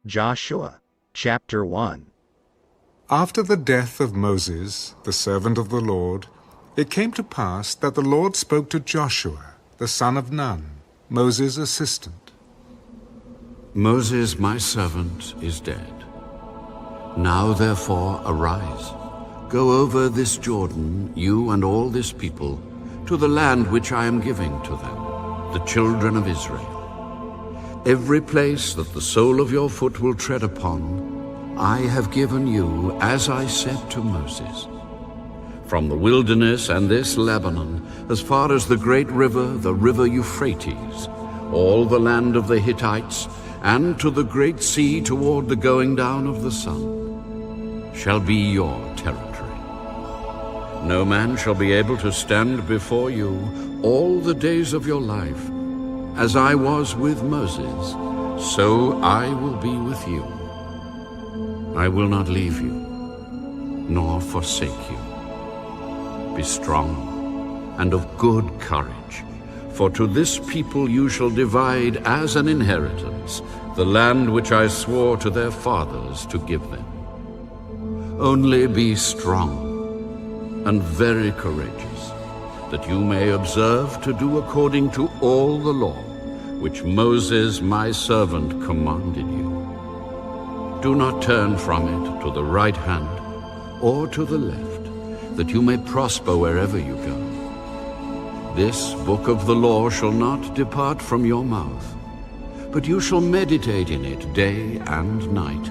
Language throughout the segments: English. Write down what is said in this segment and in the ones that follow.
Joshua chapter 1. After the death of Moses, the servant of the Lord, it came to pass that the Lord spoke to Joshua, the son of Nun, Moses' assistant. Moses, my servant, is dead. Now therefore arise, go over this Jordan, you and all this people, to the land which I am giving to them, the children of Israel. Every place that the sole of your foot will tread upon, I have given you, as I said to Moses. From the wilderness and this Lebanon, as far as the great river, the river Euphrates, all the land of the Hittites, and to the great sea toward the going down of the sun, shall be your territory. No man shall be able to stand before you all the days of your life. As I was with Moses, so I will be with you. I will not leave you, nor forsake you. Be strong and of good courage, for to this people you shall divide as an inheritance the land which I swore to their fathers to give them. Only be strong and very courageous, that you may observe to do according to all the law which Moses my servant commanded you. Do not turn from it to the right hand or to the left, that you may prosper wherever you go. This book of the law shall not depart from your mouth, but you shall meditate in it day and night,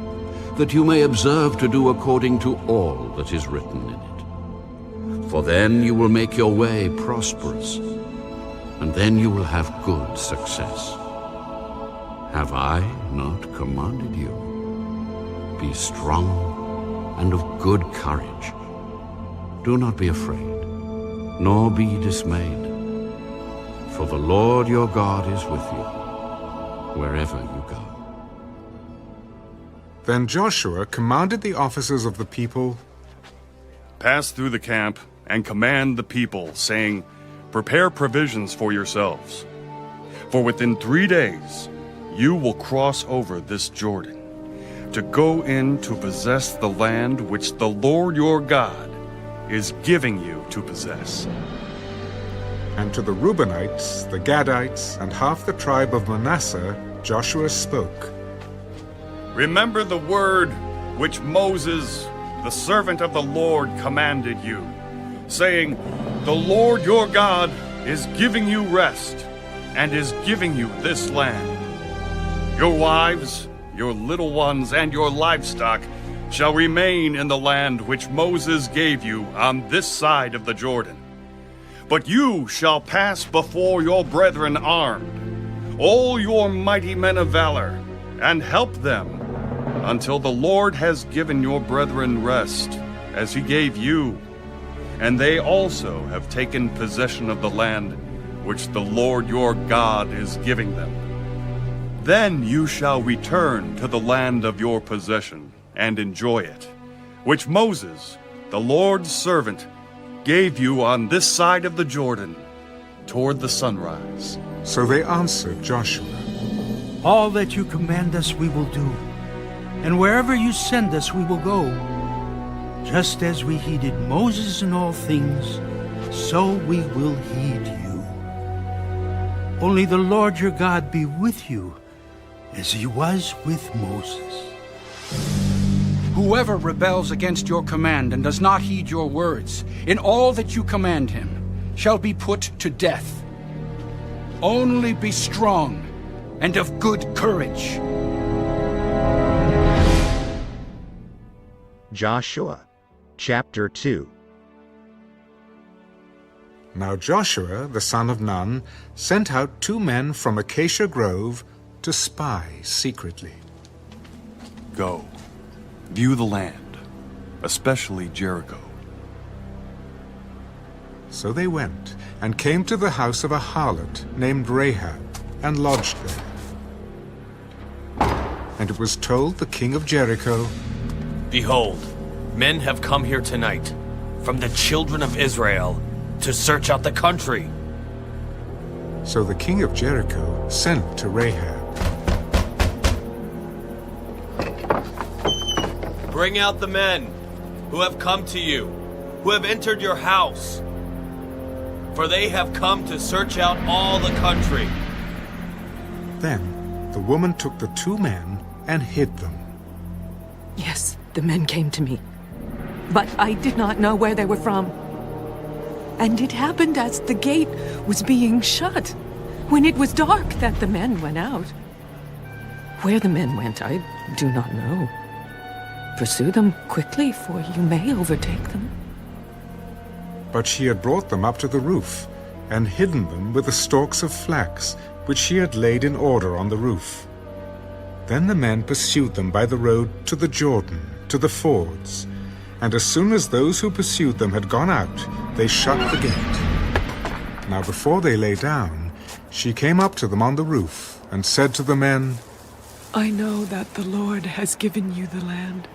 that you may observe to do according to all that is written in it. For then you will make your way prosperous, and then you will have good success. Have I not commanded you? Be strong and of good courage. Do not be afraid, nor be dismayed, for the Lord your God is with you, wherever you go. Then Joshua commanded the officers of the people, Pass through the camp and command the people, saying, Prepare provisions for yourselves. For within 3 days you will cross over this Jordan, to go in to possess the land which the Lord your God is giving you to possess. And to the Reubenites, the Gadites, and half the tribe of Manasseh, Joshua spoke. Remember the word which Moses, the servant of the Lord, commanded you, saying, The Lord your God is giving you rest, and is giving you this land. Your wives, your little ones, and your livestock shall remain in the land which Moses gave you on this side of the Jordan. But you shall pass before your brethren armed, all your mighty men of valor, and help them, until the Lord has given your brethren rest, as he gave you. And they also have taken possession of the land which the Lord your God is giving them. Then you shall return to the land of your possession and enjoy it, which Moses, the Lord's servant, gave you on this side of the Jordan, toward the sunrise. So they answered Joshua, All that you command us we will do, and wherever you send us we will go. Just as we heeded Moses in all things, so we will heed you. Only the Lord your God be with you, as he was with Moses. Whoever rebels against your command and does not heed your words, in all that you command him, shall be put to death. Only be strong and of good courage. Joshua chapter 2. Now Joshua, the son of Nun, sent out 2 men from Acacia Grove to spy secretly. Go, view the land, especially Jericho. So they went and came to the house of a harlot named Rahab, and lodged there. And it was told the king of Jericho, Behold, men have come here tonight from the children of Israel to search out the country. So the king of Jericho sent to Rahab. Bring out the men who have come to you, who have entered your house. For they have come to search out all the country. Then the woman took the 2 men and hid them. Yes, the men came to me, but I did not know where they were from. And it happened as the gate was being shut, when it was dark, that the men went out. Where the men went, I do not know. Pursue them quickly, for you may overtake them. But she had brought them up to the roof, and hidden them with the stalks of flax, which she had laid in order on the roof. Then the men pursued them by the road to the Jordan, to the fords. And as soon as those who pursued them had gone out, they shut the gate. Now before they lay down, she came up to them on the roof, and said to the men, I know that the Lord has given you the land,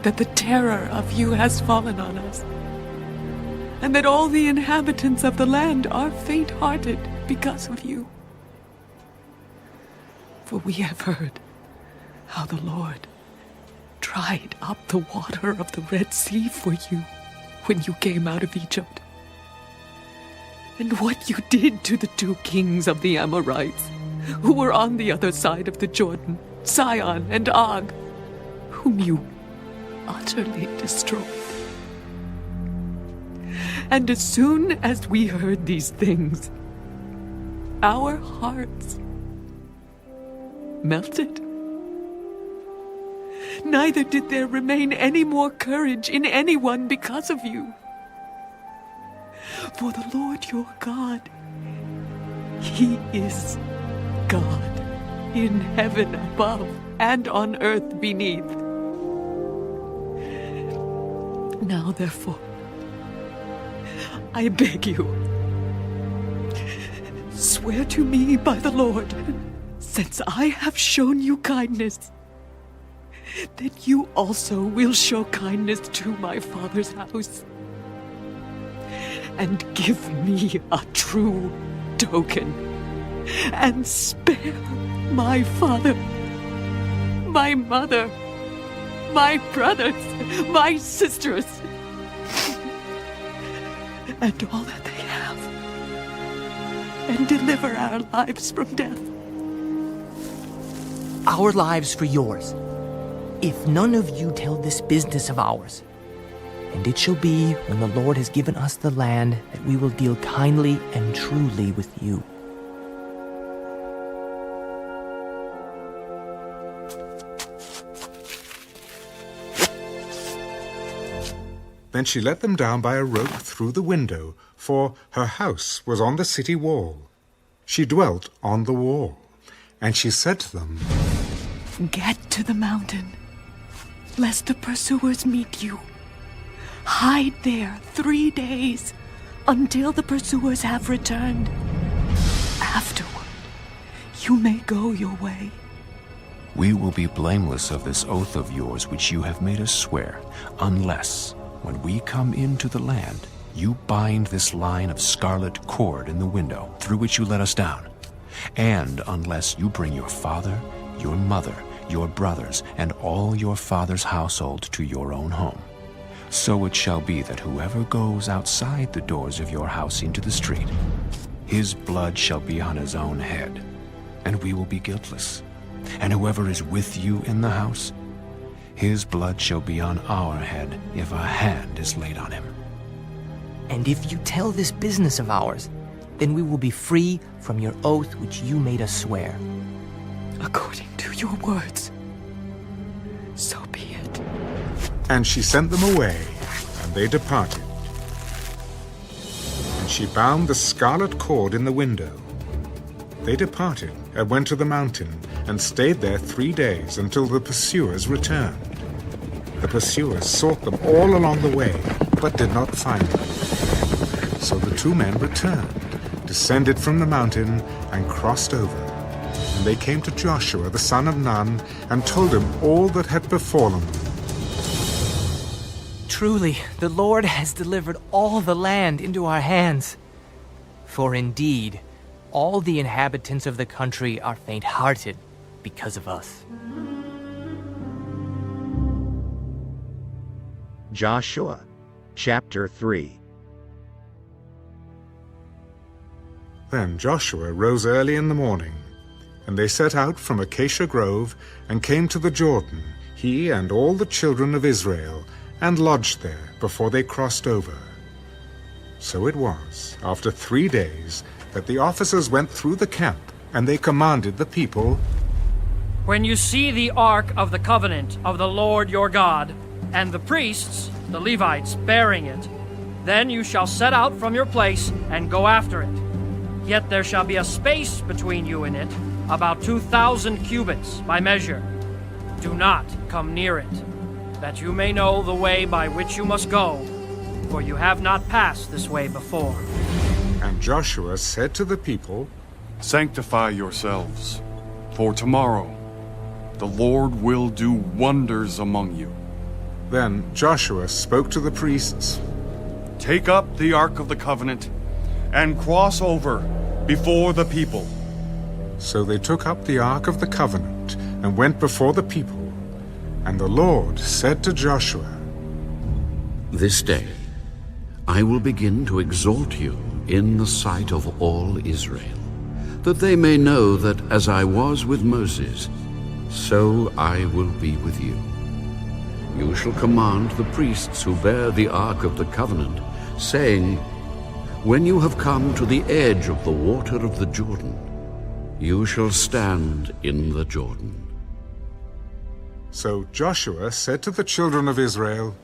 that the terror of you has fallen on us, and that all the inhabitants of the land are faint-hearted because of you. For we have heard how the Lord dried up the water of the Red Sea for you when you came out of Egypt, and what you did to the 2 kings of the Amorites, who were on the other side of the Jordan, Sihon and Og, whom you utterly destroyed. And as soon as we heard these things, our hearts melted. Neither did there remain any more courage in anyone because of you. For the Lord your God, He is God in heaven above and on earth beneath. Now, therefore, I beg you, swear to me by the Lord, since I have shown you kindness, that you also will show kindness to my father's house, and give me a true token, and spare my father, my mother, my brothers, my sisters, and all that they have, and deliver our lives from death. Our lives for yours, if none of you tell this business of ours. And it shall be, when the Lord has given us the land, that we will deal kindly and truly with you. Then she let them down by a rope through the window, for her house was on the city wall. She dwelt on the wall. And she said to them, Get to the mountain, lest the pursuers meet you. Hide there 3 days, until the pursuers have returned. Afterward, you may go your way. We will be blameless of this oath of yours which you have made us swear, unless, when we come into the land, you bind this line of scarlet cord in the window through which you let us down, and unless you bring your father, your mother, your brothers, and all your father's household to your own home. So it shall be that whoever goes outside the doors of your house into the street, his blood shall be on his own head, and we will be guiltless. And whoever is with you in the house, his blood shall be on our head if a hand is laid on him. And if you tell this business of ours, then we will be free from your oath which you made us swear. According to your words, so be it. And she sent them away, and they departed. And she bound the scarlet cord in the window. They departed and went to the mountain, and stayed there 3 days until the pursuers returned. The pursuers sought them all along the way, but did not find them. So the 2 men returned, descended from the mountain, and crossed over. And they came to Joshua the son of Nun, and told him all that had befallen them. Truly, the Lord has delivered all the land into our hands. For indeed, all the inhabitants of the country are faint-hearted because of us. Joshua chapter 3. Then Joshua rose early in the morning, and they set out from Acacia Grove and came to the Jordan, he and all the children of Israel, and lodged there before they crossed over. So it was, after 3 days, that the officers went through the camp, and they commanded the people, When you see the ark of the covenant of the Lord your God, and the priests, the Levites, bearing it, then you shall set out from your place and go after it. Yet there shall be a space between you and it, about 2,000 cubits by measure. Do not come near it, that you may know the way by which you must go, for you have not passed this way before. And Joshua said to the people, Sanctify yourselves, for tomorrow the Lord will do wonders among you. Then Joshua spoke to the priests, Take up the Ark of the Covenant and cross over before the people. So they took up the Ark of the Covenant and went before the people. And the Lord said to Joshua, This day I will begin to exalt you in the sight of all Israel, that they may know that as I was with Moses, so I will be with you. You shall command the priests who bear the Ark of the Covenant, saying, When you have come to the edge of the water of the Jordan, you shall stand in the Jordan. So Joshua said to the children of Israel,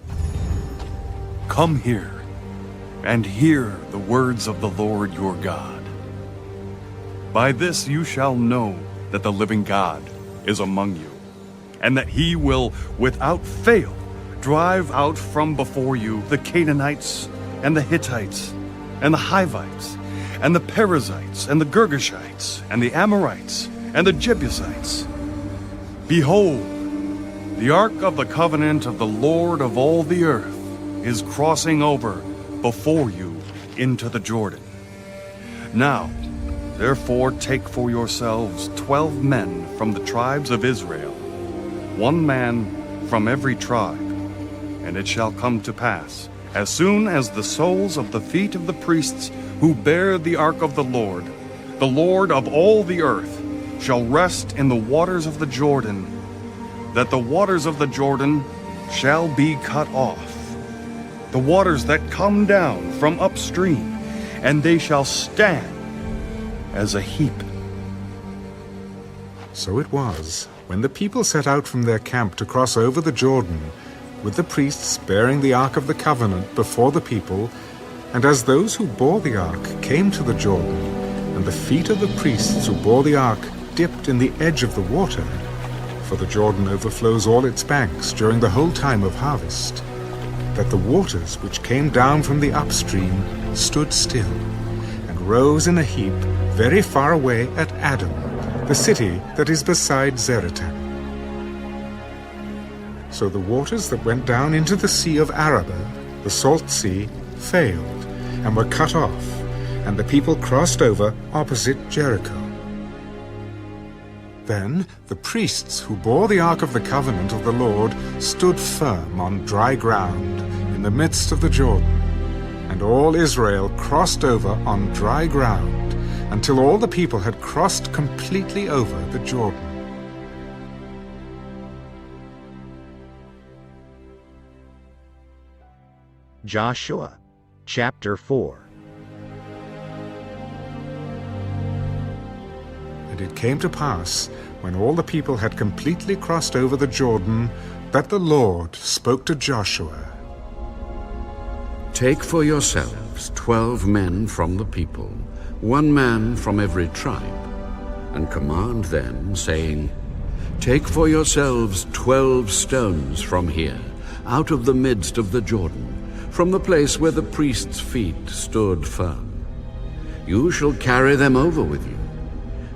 Come here and hear the words of the Lord your God. By this you shall know that the living God is among you, and that he will without fail drive out from before you the Canaanites and the Hittites and the Hivites and the Perizzites and the Girgashites and the Amorites and the Jebusites. Behold, the ark of the covenant of the Lord of all the earth is crossing over before you into the Jordan. Now, therefore, take for yourselves 12 men from the tribes of Israel, 1 man from every tribe. And it shall come to pass, as soon as the soles of the feet of the priests who bear the ark of the Lord of all the earth, shall rest in the waters of the Jordan, that the waters of the Jordan shall be cut off, the waters that come down from upstream, and they shall stand as a heap. So it was, when the people set out from their camp to cross over the Jordan, with the priests bearing the Ark of the Covenant before the people, and as those who bore the Ark came to the Jordan, and the feet of the priests who bore the Ark dipped in the edge of the water, for the Jordan overflows all its banks during the whole time of harvest, that the waters which came down from the upstream stood still, and rose in a heap very far away at Adam, the city that is beside Zeratan. So the waters that went down into the sea of Arabah, the salt sea, failed, and were cut off, and the people crossed over opposite Jericho. Then the priests who bore the Ark of the Covenant of the Lord stood firm on dry ground in the midst of the Jordan, and all Israel crossed over on dry ground until all the people had crossed completely over the Jordan. Joshua chapter 4. And it came to pass, when all the people had completely crossed over the Jordan, that the Lord spoke to Joshua. Take for yourselves 12 men from the people, 1 man from every tribe, and command them, saying, Take for yourselves 12 stones from here, out of the midst of the Jordan, from the place where the priests' feet stood firm. You shall carry them over with you,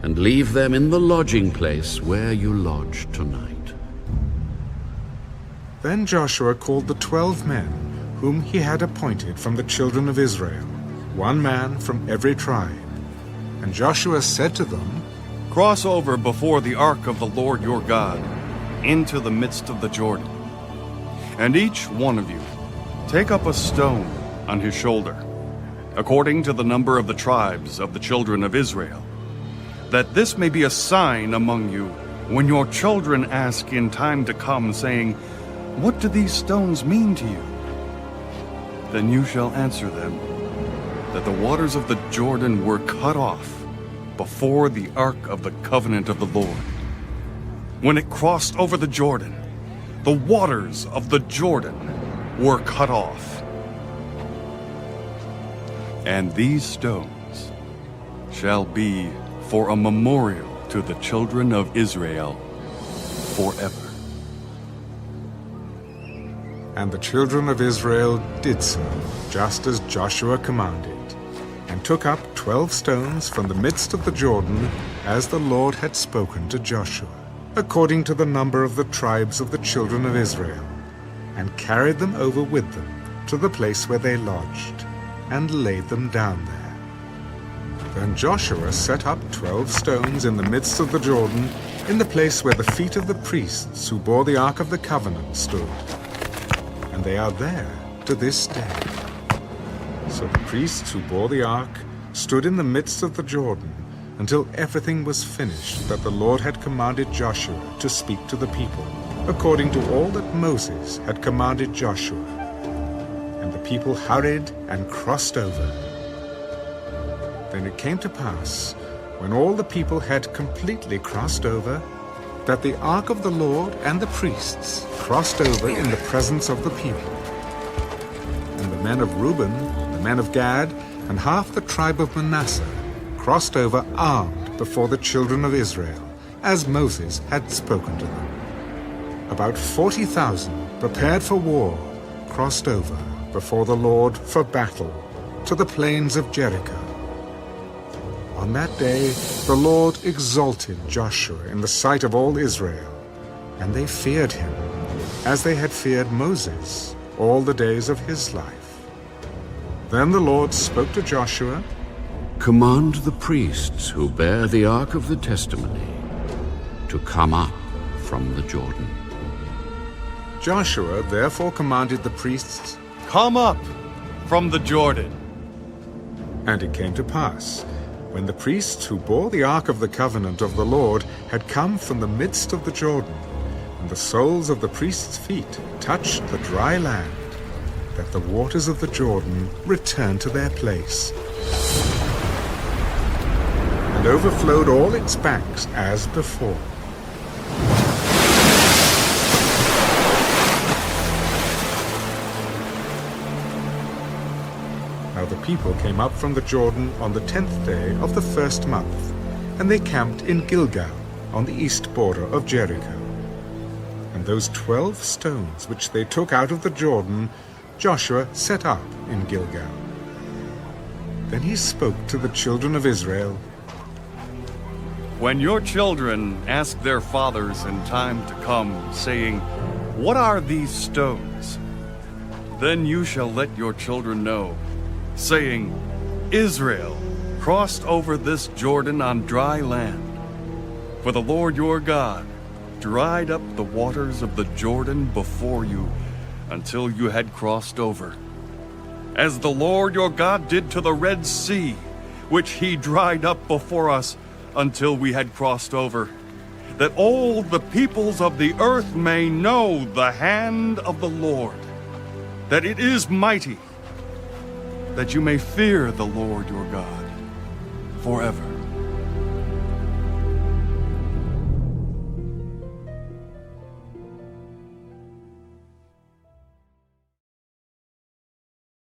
and leave them in the lodging place where you lodge tonight. Then Joshua called the 12 men whom he had appointed from the children of Israel, 1 man from every tribe. And Joshua said to them, Cross over before the ark of the Lord your God into the midst of the Jordan. And each one of you Take up a stone on his shoulder, according to the number of the tribes of the children of Israel, that this may be a sign among you when your children ask in time to come, saying, "What do these stones mean to you?" Then you shall answer them that the waters of the Jordan were cut off before the ark of the covenant of the Lord. When it crossed over the Jordan, the waters of the Jordan were cut off. And these stones shall be for a memorial to the children of Israel forever. And the children of Israel did so, just as Joshua commanded, and took up 12 stones from the midst of the Jordan, as the Lord had spoken to Joshua, according to the number of the tribes of the children of Israel, and carried them over with them to the place where they lodged, and laid them down there. Then Joshua set up 12 stones in the midst of the Jordan, in the place where the feet of the priests who bore the ark of the covenant stood. And they are there to this day. So the priests who bore the ark stood in the midst of the Jordan until everything was finished that the Lord had commanded Joshua to speak to the people, according to all that Moses had commanded Joshua. And the people hurried and crossed over. Then it came to pass, when all the people had completely crossed over, that the ark of the Lord and the priests crossed over in the presence of the people. And the men of Reuben, the men of Gad, and half the tribe of Manasseh crossed over armed before the children of Israel, as Moses had spoken to them. About 40,000, prepared for war, crossed over before the Lord for battle to the plains of Jericho. On that day the Lord exalted Joshua in the sight of all Israel, and they feared him, as they had feared Moses all the days of his life. Then the Lord spoke to Joshua, "Command the priests who bear the ark of the testimony to come up from the Jordan." Joshua therefore commanded the priests, "Come up from the Jordan." And it came to pass, when the priests who bore the ark of the covenant of the Lord had come from the midst of the Jordan, and the soles of the priests' feet touched the dry land, that the waters of the Jordan returned to their place, and overflowed all its banks as before. Now the people came up from the Jordan on the 10th day of the first month, and they camped in Gilgal on the east border of Jericho. And those 12 stones which they took out of the Jordan, Joshua set up in Gilgal. Then he spoke to the children of Israel, When your children ask their fathers in time to come, saying, "What are these stones?" then you shall let your children know, saying, "Israel crossed over this Jordan on dry land. For the Lord your God dried up the waters of the Jordan before you until you had crossed over, as the Lord your God did to the Red Sea, which he dried up before us until we had crossed over, that all the peoples of the earth may know the hand of the Lord, that it is mighty, that you may fear the Lord your God forever."